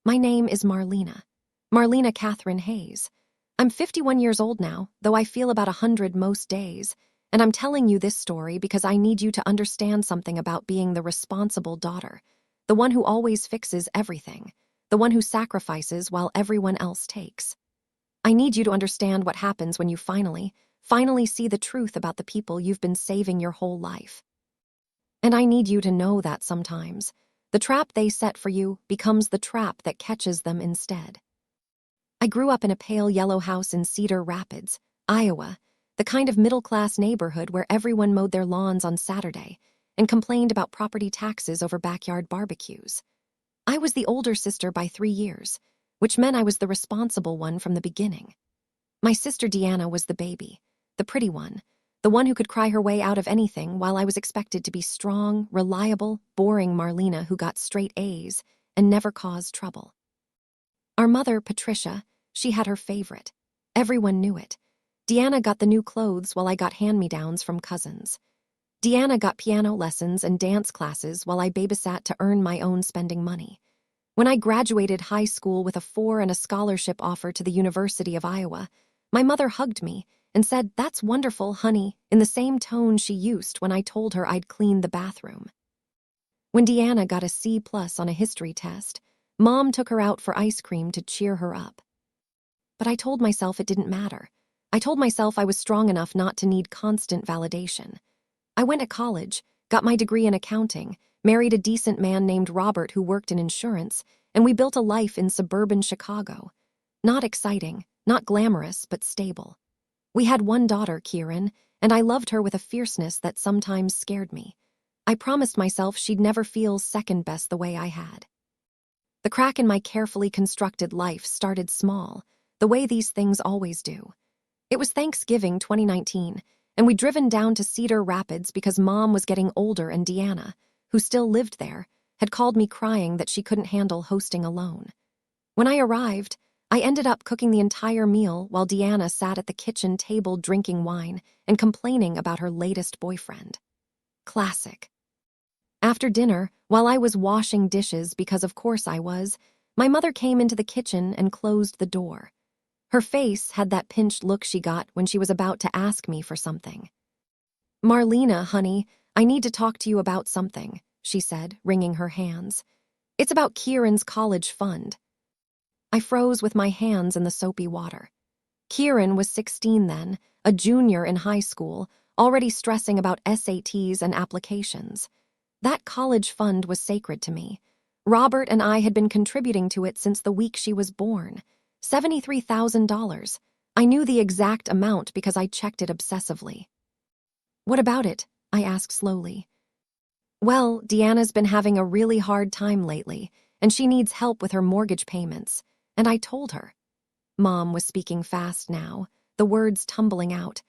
My name is Marlena. Marlena Catherine Hayes. I'm 51 years old now, though I feel about 100 most days, and I'm telling you this story because I need you to understand something about being the responsible daughter, the one who always fixes everything, the one who sacrifices while everyone else takes. I need you to understand what happens when you finally see the truth about the people you've been saving your whole life. And I need you to know that sometimes the trap they set for you becomes the trap that catches them instead. I grew up in a pale yellow house in Cedar Rapids, Iowa, the kind of middle-class neighborhood where everyone mowed their lawns on Saturday and complained about property taxes over backyard barbecues. I was the older sister by 3 years, which meant I was the responsible one from the beginning. My sister Deanna was the baby, the pretty one, the one who could cry her way out of anything while I was expected to be strong, reliable, boring Marlena who got straight A's and never caused trouble. Our mother, Patricia, she had her favorite. Everyone knew it. Deanna got the new clothes while I got hand-me-downs from cousins. Deanna got piano lessons and dance classes while I babysat to earn my own spending money. When I graduated high school with a 4 and a scholarship offer to the University of Iowa, my mother hugged me and said, "That's wonderful, honey," in the same tone she used when I told her I'd cleaned the bathroom. When Deanna got a C+ on a history test, Mom took her out for ice cream to cheer her up. But I told myself it didn't matter. I told myself I was strong enough not to need constant validation. I went to college, got my degree in accounting, married a decent man named Robert who worked in insurance, and we built a life in suburban Chicago. Not exciting, not glamorous, but stable. We had one daughter, Kieran, and I loved her with a fierceness that sometimes scared me. I promised myself she'd never feel second best the way I had. The crack in my carefully constructed life started small, the way these things always do. It was Thanksgiving 2019, and we'd driven down to Cedar Rapids because Mom was getting older and Deanna, who still lived there, had called me crying that she couldn't handle hosting alone. When I arrived, I ended up cooking the entire meal while Deanna sat at the kitchen table drinking wine and complaining about her latest boyfriend. Classic. After dinner, while I was washing dishes because of course I was, my mother came into the kitchen and closed the door. Her face had that pinched look she got when she was about to ask me for something. "Marlena, honey, I need to talk to you about something," she said, wringing her hands. "It's about Kieran's college fund." I froze with my hands in the soapy water. Kieran was 16 then, a junior in high school, already stressing about SATs and applications. That college fund was sacred to me. Robert and I had been contributing to it since the week she was born. $73,000. I knew the exact amount because I checked it obsessively. "What about it?" I asked slowly. "Well, Deanna's been having a really hard time lately, and she needs help with her mortgage payments. And I told her." Mom was speaking fast now, the words tumbling out.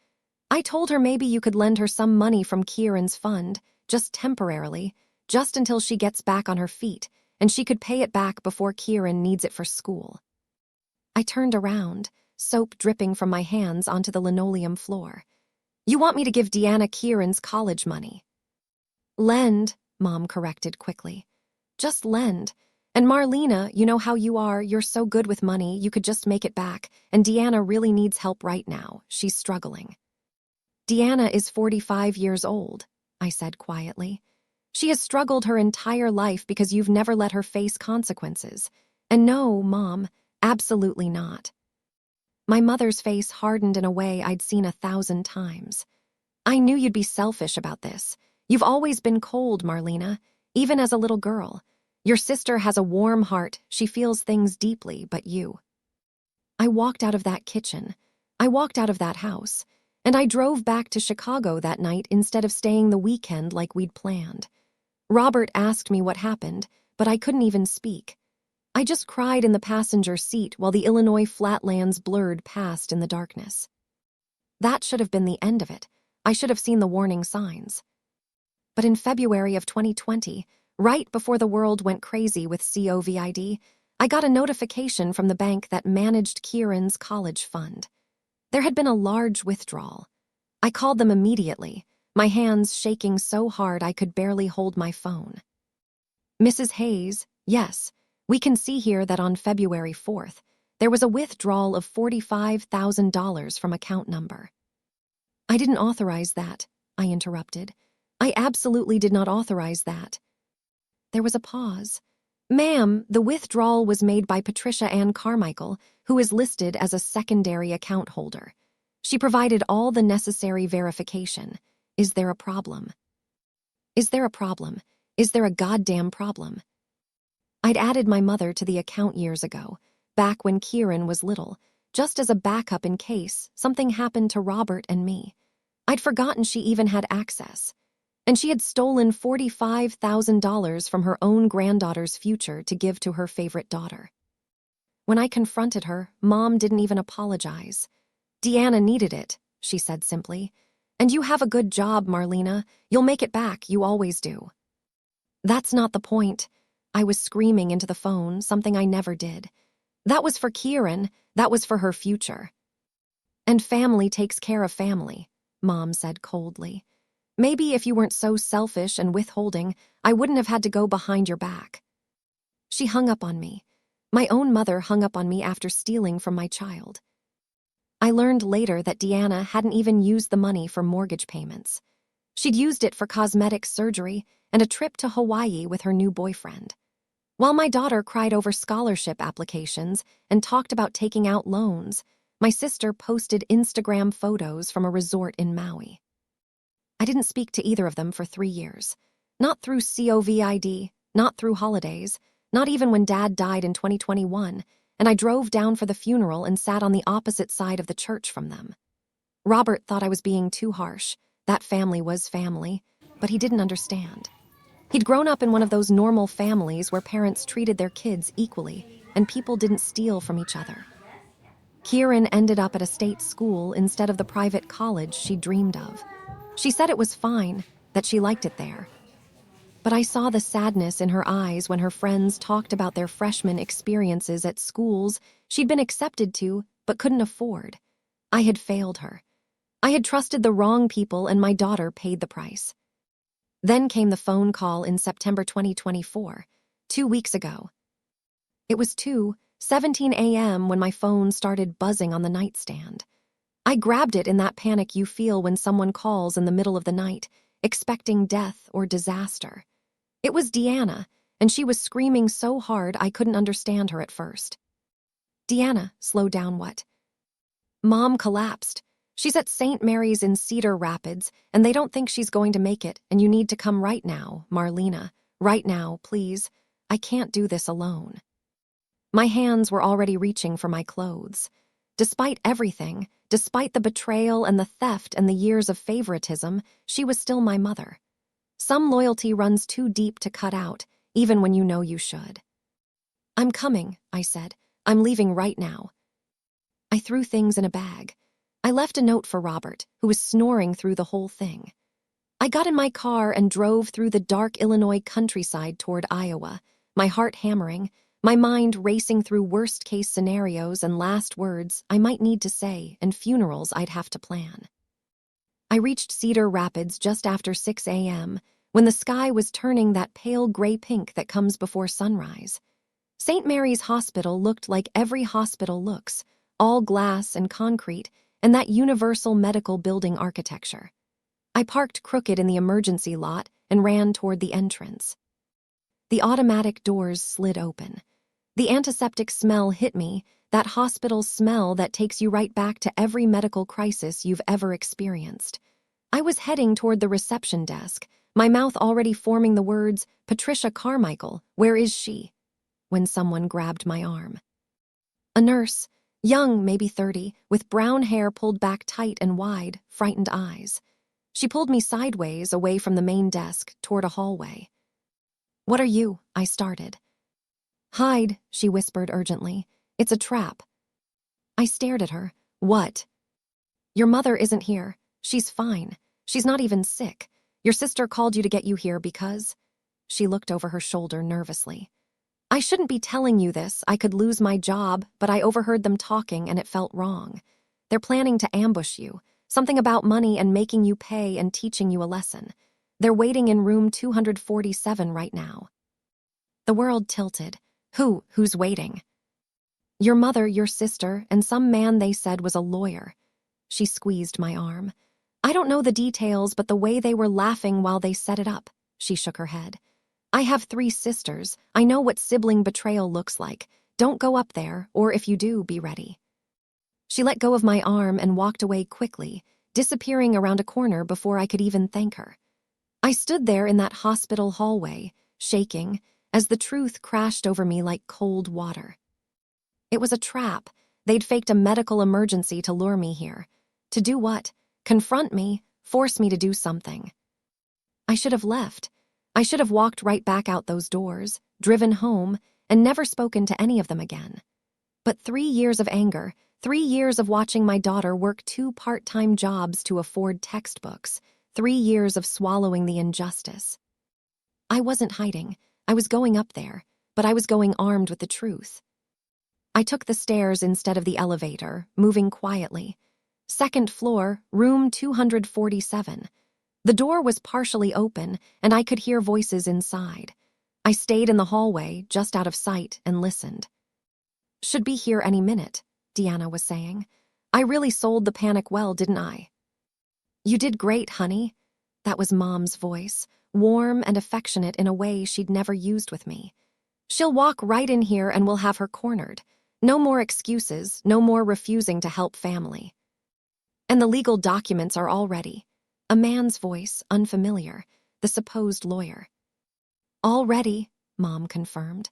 "I told her maybe you could lend her some money from Kieran's fund, just temporarily, just until she gets back on her feet, and she could pay it back before Kieran needs it for school." I turned around, soap dripping from my hands onto the linoleum floor. "You want me to give Deanna Kieran's college money?" "Lend," Mom corrected quickly. "Just lend. And Marlena, you know how you are, you're so good with money, you could just make it back, and Deanna really needs help right now, she's struggling." "Deanna is 45 years old," I said quietly. "She has struggled her entire life because you've never let her face consequences. And no, Mom, absolutely not." My mother's face hardened in a way I'd seen 1,000 times. "I knew you'd be selfish about this. You've always been cold, Marlena, even as a little girl. Your sister has a warm heart, she feels things deeply, but you." I walked out of that kitchen. I walked out of that house. And I drove back to Chicago that night instead of staying the weekend like we'd planned. Robert asked me what happened, but I couldn't even speak. I just cried in the passenger seat while the Illinois flatlands blurred past in the darkness. That should have been the end of it. I should have seen the warning signs. But in February of 2020, right before the world went crazy with COVID, I got a notification from the bank that managed Kieran's college fund. There had been a large withdrawal. I called them immediately, my hands shaking so hard I could barely hold my phone. "Mrs. Hayes, yes, We can see here that on February 4th, there was a withdrawal of $45,000 from account number. I didn't authorize that, I interrupted. I absolutely did not authorize that. There was a pause. Ma'am, the withdrawal was made by Patricia Ann Carmichael, who is listed as a secondary account holder. She provided all the necessary verification. Is there a problem? Is there a problem? Is there a goddamn problem? I'd added my mother to the account years ago, back when Kieran was little, just as a backup in case something happened to Robert and me. I'd forgotten she even had access. And she had stolen $45,000 from her own granddaughter's future to give to her favorite daughter. When I confronted her, Mom didn't even apologize. Deanna needed it, she said simply. And you have a good job, Marlena. You'll make it back, you always do. That's not the point. I was screaming into the phone, something I never did. That was for Kieran. That was for her future. And family takes care of family, Mom said coldly. Maybe if you weren't so selfish and withholding, I wouldn't have had to go behind your back. She hung up on me. My own mother hung up on me after stealing from my child. I learned later that Deanna hadn't even used the money for mortgage payments. She'd used it for cosmetic surgery and a trip to Hawaii with her new boyfriend. While my daughter cried over scholarship applications and talked about taking out loans, my sister posted Instagram photos from a resort in Maui. I didn't speak to either of them for 3 years. Not through COVID, not through holidays, not even when Dad died in 2021, and I drove down for the funeral and sat on the opposite side of the church from them. Robert thought I was being too harsh. That family was family, but he didn't understand. He'd grown up in one of those normal families where parents treated their kids equally and people didn't steal from each other. Kieran ended up at a state school instead of the private college she dreamed of. She said it was fine, that she liked it there. But I saw the sadness in her eyes when her friends talked about their freshman experiences at schools she'd been accepted to but couldn't afford. I had failed her. I had trusted the wrong people and my daughter paid the price. Then came the phone call in September 2024, 2 weeks ago. It was 2:17 a.m. when my phone started buzzing on the nightstand. I grabbed it in that panic you feel when someone calls in the middle of the night, expecting death or disaster. It was Deanna, and she was screaming so hard I couldn't understand her at first. Deanna, slow down what? Mom collapsed. She's at St. Mary's in Cedar Rapids, and they don't think she's going to make it, and you need to come right now, Marlena. Right now, please. I can't do this alone. My hands were already reaching for my clothes. Despite everything, despite the betrayal and the theft and the years of favoritism, she was still my mother. Some loyalty runs too deep to cut out, even when you know you should. I'm coming, I said. I'm leaving right now. I threw things in a bag. I left a note for Robert, who was snoring through the whole thing. I got in my car and drove through the dark Illinois countryside toward Iowa, my heart hammering, my mind racing through worst-case scenarios and last words I might need to say and funerals I'd have to plan. I reached Cedar Rapids just after 6 a.m., when the sky was turning that pale gray pink that comes before sunrise. St. Mary's Hospital looked like every hospital looks, all glass and concrete, and that universal medical building architecture. I parked crooked in the emergency lot and ran toward the entrance. The automatic doors slid open. The antiseptic smell hit me, that hospital smell that takes you right back to every medical crisis you've ever experienced. I was heading toward the reception desk, my mouth already forming the words, "Patricia Carmichael, where is she?" when someone grabbed my arm. A nurse, young, maybe 30, with brown hair pulled back tight and wide, frightened eyes. She pulled me sideways away from the main desk toward a hallway. "What are you?" I started. "Hide," she whispered urgently. "It's a trap." I stared at her. "What?" "Your mother isn't here. She's fine. She's not even sick. Your sister called you to get you here because—" She looked over her shoulder nervously. "I shouldn't be telling you this. I could lose my job, but I overheard them talking and it felt wrong. They're planning to ambush you. Something about money and making you pay and teaching you a lesson. They're waiting in room 247 right now." The world tilted. Who's waiting? Your mother, your sister, and some man they said was a lawyer. She squeezed my arm. I don't know the details, but the way they were laughing while they set it up. She shook her head. I have 3 sisters. I know what sibling betrayal looks like. Don't go up there, or if you do, be ready. She let go of my arm and walked away quickly, disappearing around a corner before I could even thank her. I stood there in that hospital hallway, shaking, as the truth crashed over me like cold water. It was a trap. They'd faked a medical emergency to lure me here. To do what? Confront me, force me to do something. I should have left. I should have walked right back out those doors, driven home, and never spoken to any of them again. But 3 years of anger, 3 years of watching my daughter work 2 part-time jobs to afford textbooks, 3 years of swallowing the injustice. I wasn't hiding. I was going up there, but I was going armed with the truth. I took the stairs instead of the elevator, moving quietly. 2nd floor, room 247. The door was partially open, and I could hear voices inside. I stayed in the hallway, just out of sight, and listened. Should be here any minute, Deanna was saying. I really sold the panic well, didn't I? You did great, honey. That was Mom's voice, warm and affectionate in a way she'd never used with me. She'll walk right in here and we'll have her cornered. No more excuses, no more refusing to help family. And the legal documents are all ready. A man's voice, unfamiliar, the supposed lawyer. All ready, Mom confirmed.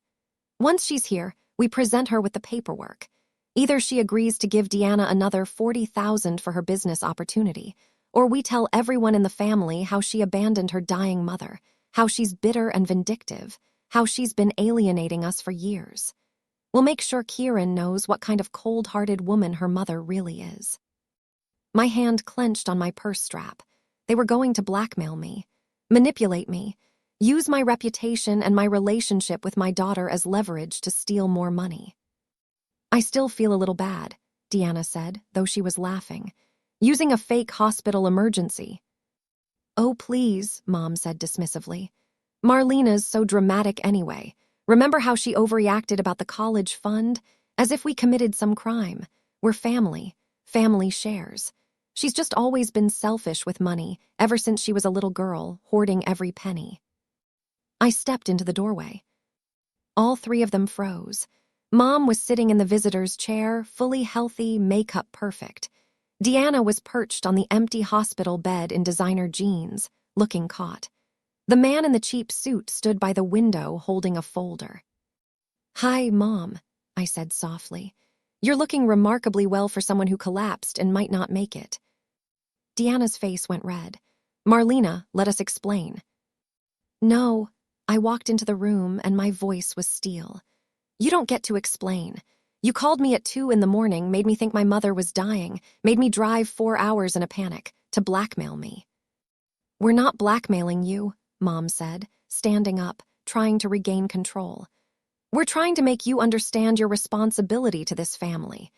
Once she's here, we present her with the paperwork. Either she agrees to give Deanna another $40,000 for her business opportunity, or we tell everyone in the family how she abandoned her dying mother, how she's bitter and vindictive, how she's been alienating us for years. We'll make sure Kieran knows what kind of cold-hearted woman her mother really is. My hand clenched on my purse strap. They were going to blackmail me, manipulate me, use my reputation and my relationship with my daughter as leverage to steal more money. I still feel a little bad, Deanna said, though she was laughing. Using a fake hospital emergency. Oh, please, Mom said dismissively. Marlena's so dramatic anyway. Remember how she overreacted about the college fund? As if we committed some crime. We're family. Family shares. She's just always been selfish with money, ever since she was a little girl, hoarding every penny. I stepped into the doorway. All 3 of them froze. Mom was sitting in the visitor's chair, fully healthy, makeup perfect. Deanna was perched on the empty hospital bed in designer jeans, looking caught. The man in the cheap suit stood by the window holding a folder. Hi, Mom, I said softly. You're looking remarkably well for someone who collapsed and might not make it. Deanna's face went red. Marlena, let us explain. No, I walked into the room and my voice was steel. You don't get to explain. You called me at 2 a.m, made me think my mother was dying, made me drive 4 hours in a panic, to blackmail me. We're not blackmailing you, Mom said, standing up, trying to regain control. We're trying to make you understand your responsibility to this family.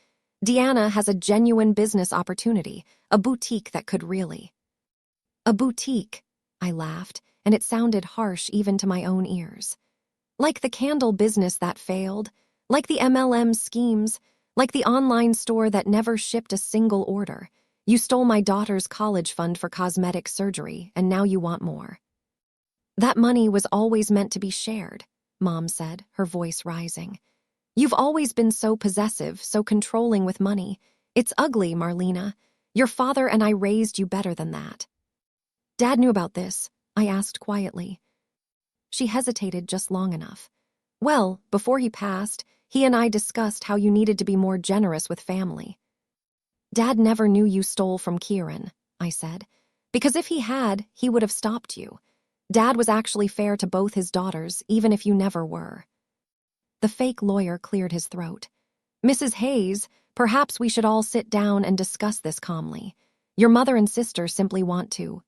Deanna has a genuine business opportunity, a boutique that could really. A boutique, I laughed, and it sounded harsh even to my own ears. Like the candle business that failed, like the MLM schemes, like the online store that never shipped a single order. You stole my daughter's college fund for cosmetic surgery, and now you want more. That money was always meant to be shared, Mom said, her voice rising. You've always been so possessive, so controlling with money. It's ugly, Marlena. Your father and I raised you better than that. Dad knew about this, I asked quietly. She hesitated just long enough. Well, before he passed, he and I discussed how you needed to be more generous with family. Dad never knew you stole from Kieran, I said, because if he had, he would have stopped you. Dad was actually fair to both his daughters, even if you never were. The fake lawyer cleared his throat. Mrs. Hayes, perhaps we should all sit down and discuss this calmly. Your mother and sister simply want to.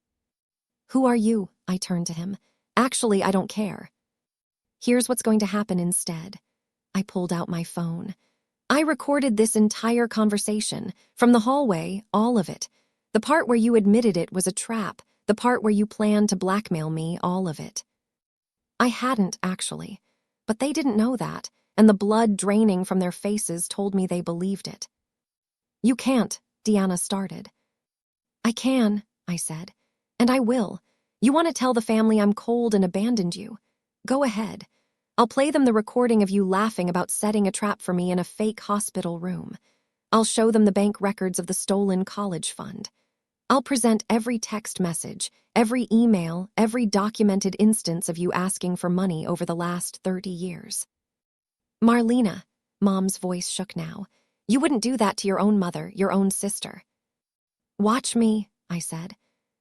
Who are you? I turned to him. Actually, I don't care. Here's what's going to happen instead. I pulled out my phone. I recorded this entire conversation, from the hallway, all of it. The part where you admitted it was a trap, the part where you planned to blackmail me, all of it. I hadn't, actually. But they didn't know that. and the blood draining from their faces told me they believed it. "You can't," Deanna started. "I can," I said, "and I will. You want to tell the family I'm cold and abandoned you? Go ahead. I'll play them the recording of you laughing about setting a trap for me in a fake hospital room. I'll show them the bank records of the stolen college fund. I'll present every text message, every email, every documented instance of you asking for money over the last 30 years. Marlena," Mom's voice shook now, "you wouldn't do that to your own mother, your own sister." "Watch me," I said,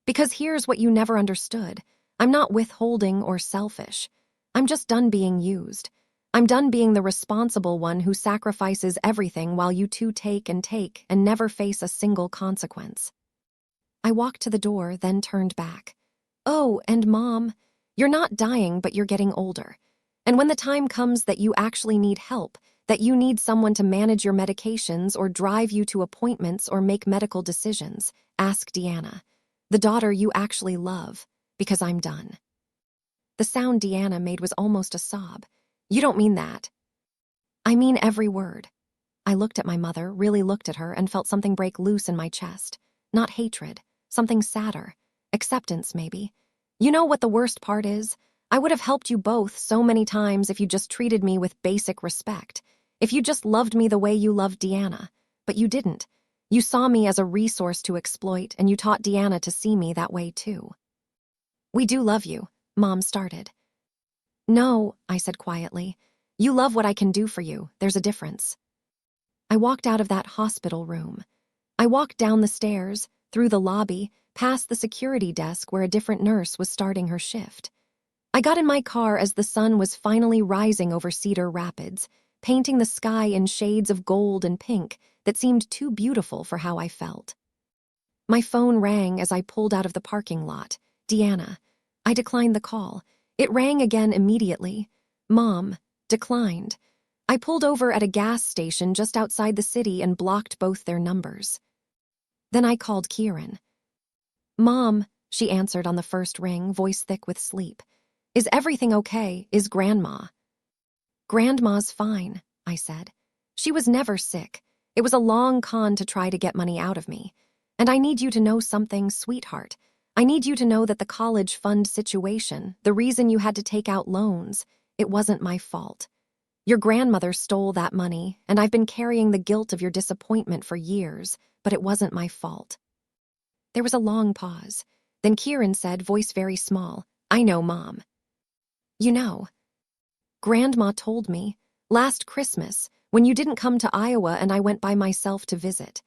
"because here's what you never understood. I'm not withholding or selfish. I'm just done being used. I'm done being the responsible one who sacrifices everything while you two take and never face a single consequence." I walked to the door, then turned back. "Oh, and Mom, you're not dying, but you're getting older. And when the time comes that you actually need help, that you need someone to manage your medications or drive you to appointments or make medical decisions, ask Deanna, the daughter you actually love, because I'm done." The sound Deanna made was almost a sob. "You don't mean that." "I mean every word." I looked at my mother, really looked at her, and felt something break loose in my chest. Not hatred, something sadder. Acceptance, maybe. You know what the worst part is? I would have helped you both so many times if you just treated me with basic respect. If you just loved me the way you loved Deanna. But you didn't. You saw me as a resource to exploit, and you taught Deanna to see me that way too. "We do love you," Mom started. "No," I said quietly. "You love what I can do for you. There's a difference." I walked out of that hospital room. I walked down the stairs, through the lobby, past the security desk where a different nurse was starting her shift. I got in my car as the sun was finally rising over Cedar Rapids, painting the sky in shades of gold and pink that seemed too beautiful for how I felt. My phone rang as I pulled out of the parking lot. Deanna. I declined the call. It rang again immediately. Mom. Declined. I pulled over at a gas station just outside the city and blocked both their numbers. Then I called Kieran. "Mom," she answered on the first ring, voice thick with sleep. "Is everything okay? Is Grandma?" "Grandma's fine," I said. "She was never sick. It was a long con to try to get money out of me. And I need you to know something, sweetheart. I need you to know that the college fund situation, the reason you had to take out loans, it wasn't my fault. Your grandmother stole that money, and I've been carrying the guilt of your disappointment for years, but it wasn't my fault." There was a long pause. Then Kieran said, voice very small, "I know, Mom." "You know. Grandma told me, last Christmas, when you didn't come to Iowa and I went by myself to visit.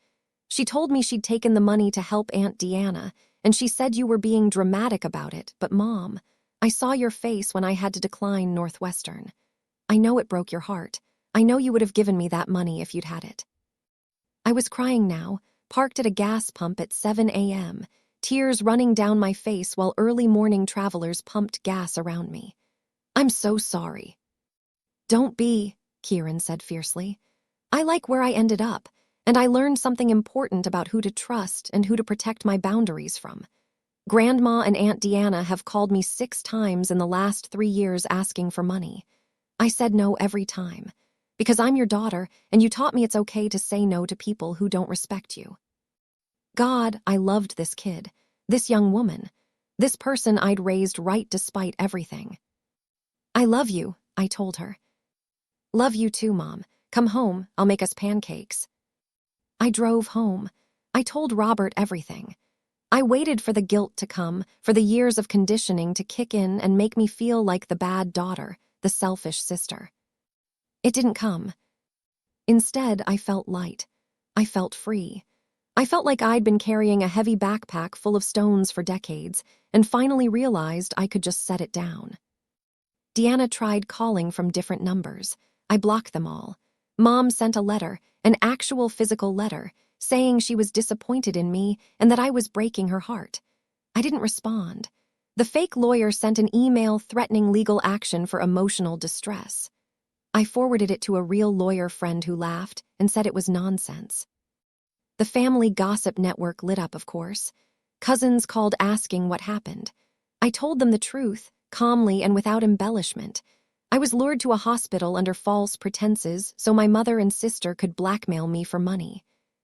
She told me she'd taken the money to help Aunt Deanna, and she said you were being dramatic about it, but Mom, I saw your face when I had to decline Northwestern. I know it broke your heart. I know you would have given me that money if you'd had it." I was crying now, parked at a gas pump at 7 a.m., tears running down my face while early morning travelers pumped gas around me. "I'm so sorry." "Don't be," Kieran said fiercely. "I like where I ended up, and I learned something important about who to trust and who to protect my boundaries from. Grandma and Aunt Deanna have called me 6 times in the last 3 years asking for money. I said no every time, because I'm your daughter and you taught me it's okay to say no to people who don't respect you. God, I loved this kid, this young woman, this person I'd raised right despite everything. I love you, I told her. Love you too, Mom. Come home, I'll make us pancakes. I drove home. I told Robert everything. I waited for the guilt to come, for the years of conditioning to kick in and make me feel like the bad daughter, the selfish sister. It didn't come. Instead, I felt light. I felt free. I felt like I'd been carrying a heavy backpack full of stones for decades and finally realized I could just set it down. Deanna tried calling from different numbers. I blocked them all. Mom sent a letter, an actual physical letter, saying she was disappointed in me and that I was breaking her heart. I didn't respond. The fake lawyer sent an email threatening legal action for emotional distress. I forwarded it to a real lawyer friend who laughed and said it was nonsense. The family gossip network lit up, of course. Cousins called asking what happened. I told them the truth, calmly and without embellishment. I was lured to a hospital under false pretenses so my mother and sister could blackmail me for money.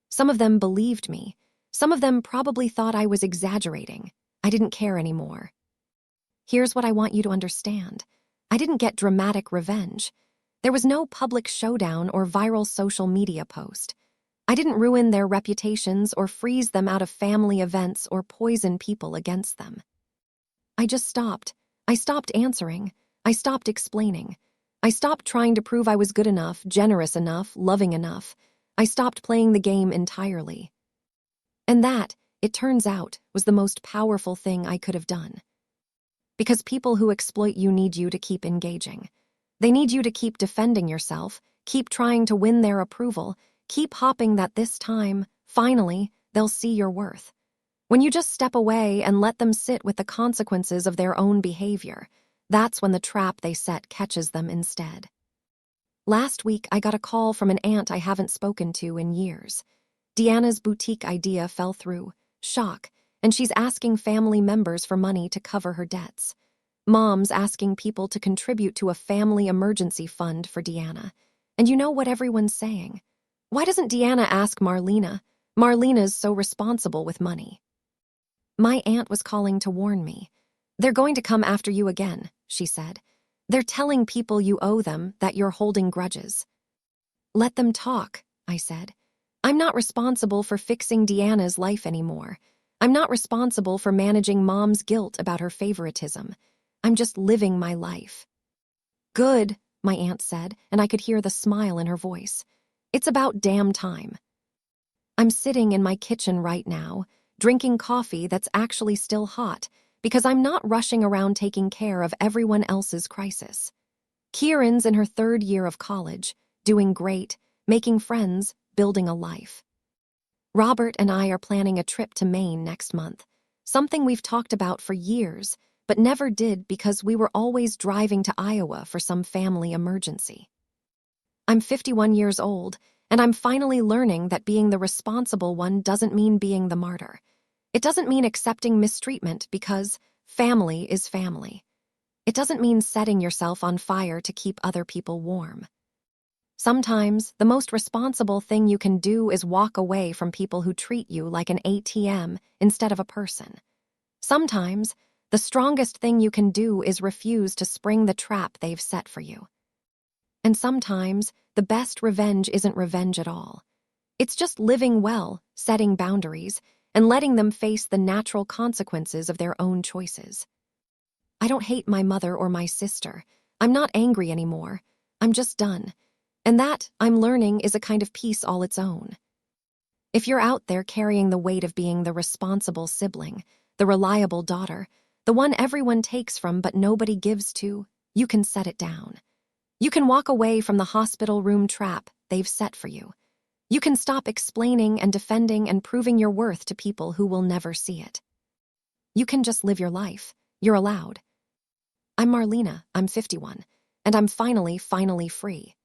Some of them believed me. Some of them probably thought I was exaggerating. I didn't care anymore. Here's what I want you to understand. I didn't get dramatic revenge. There was no public showdown or viral social media post. I didn't ruin their reputations or freeze them out of family events or poison people against them. I just stopped. I stopped answering. I stopped explaining. I stopped trying to prove I was good enough, generous enough, loving enough. I stopped playing the game entirely. And that, it turns out, was the most powerful thing I could have done. Because people who exploit you need you to keep engaging. They need you to keep defending yourself, keep trying to win their approval, keep hoping that this time, finally, they'll see your worth. When you just step away and let them sit with the consequences of their own behavior, that's when the trap they set catches them instead. Last week, I got a call from an aunt I haven't spoken to in years. Deanna's boutique idea fell through, shock, and she's asking family members for money to cover her debts. Mom's asking people to contribute to a family emergency fund for Deanna. And you know what everyone's saying? Why doesn't Deanna ask Marlena? Marlena's so responsible with money. My aunt was calling to warn me. They're going to come after you again, she said. They're telling people you owe them, that you're holding grudges. Let them talk, I said. I'm not responsible for fixing Deanna's life anymore. I'm not responsible for managing Mom's guilt about her favoritism. I'm just living my life. Good, my aunt said, and I could hear the smile in her voice. It's about damn time. I'm sitting in my kitchen right now, drinking coffee that's actually still hot, because I'm not rushing around taking care of everyone else's crisis. Kieran's in her 3rd year of college, doing great, making friends, building a life. Robert and I are planning a trip to Maine next month, something we've talked about for years, but never did because we were always driving to Iowa for some family emergency. I'm 51 years old, and I'm finally learning that being the responsible one doesn't mean being the martyr. It doesn't mean accepting mistreatment because family is family. It doesn't mean setting yourself on fire to keep other people warm. Sometimes, the most responsible thing you can do is walk away from people who treat you like an ATM instead of a person. Sometimes, the strongest thing you can do is refuse to spring the trap they've set for you. And sometimes, the best revenge isn't revenge at all. It's just living well, setting boundaries, and letting them face the natural consequences of their own choices. I don't hate my mother or my sister. I'm not angry anymore. I'm just done. And that, I'm learning, is a kind of peace all its own. If you're out there carrying the weight of being the responsible sibling, the reliable daughter, the one everyone takes from but nobody gives to, you can set it down. You can walk away from the hospital room trap they've set for you. You can stop explaining and defending and proving your worth to people who will never see it. You can just live your life. You're allowed. I'm Marlena, I'm 51, and I'm finally free.